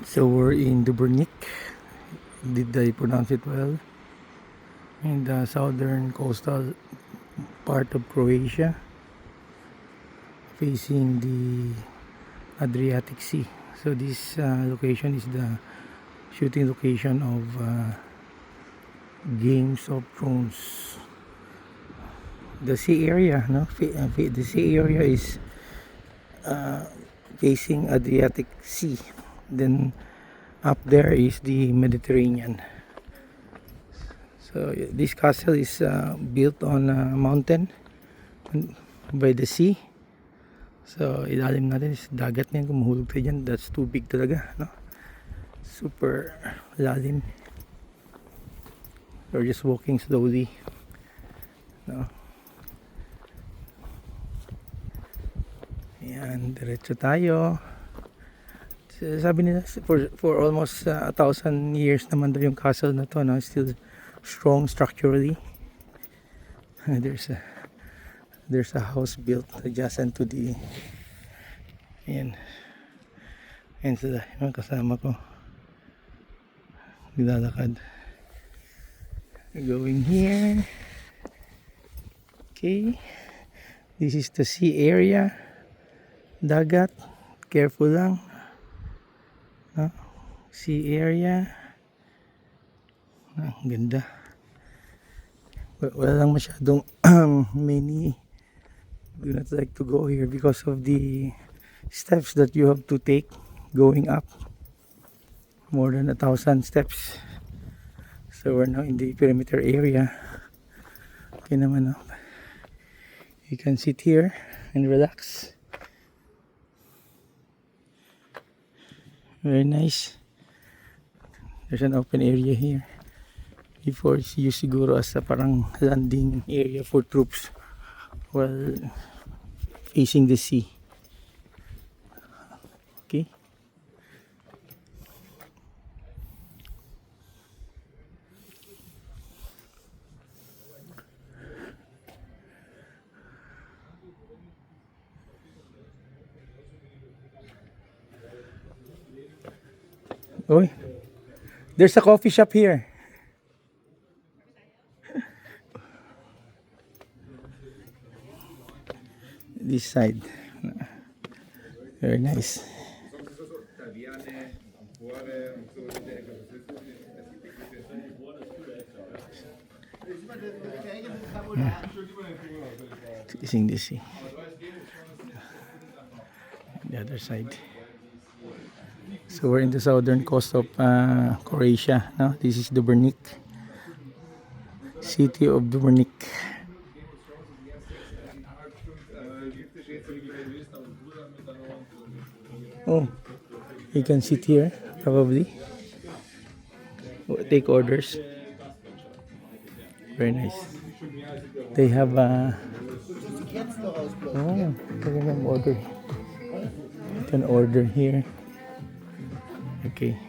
So we're in Dubrovnik. Did I pronounce it well? In the southern coastal part of Croatia, facing the Adriatic Sea. So this location is the shooting location of Games of Thrones. The sea area, no? The sea area is facing Adriatic Sea. Then up there is the Mediterranean. So this castle is built on a mountain by the sea. So ilalim natin is dagat niyan, kung mahulog tayo dyan, that's too big talaga, no? Super lalim. We're just walking slowly, no? Ayan, diretso tayo. Sabi nila for almost 1,000 years naman daw yung castle na to, no? Still strong structurally. There's a house built adjacent to the, ayan sila, yung kasama ko naglalakad, going here. Okay, this is the sea area, dagat, careful lang, no? Sea area, ang ganda. Wala lang masyadong many do not like to go here because of the steps that you have to take going up, more than 1,000 steps. So we're now in the perimeter area. Okay naman, no? You can sit here and relax. Very nice. There's an open area here. Before it's used siguro as a parang landing area for troops while facing the sea. Okay. Oy, there's a coffee shop here. This side, very nice. Facing the sea. The other side. So we're in the southern coast of Croatia. No, this is Dubrovnik, city of Dubrovnik. Oh, you can sit here probably. Take orders. Very nice. They have oh, you can order. You can order here. Okay.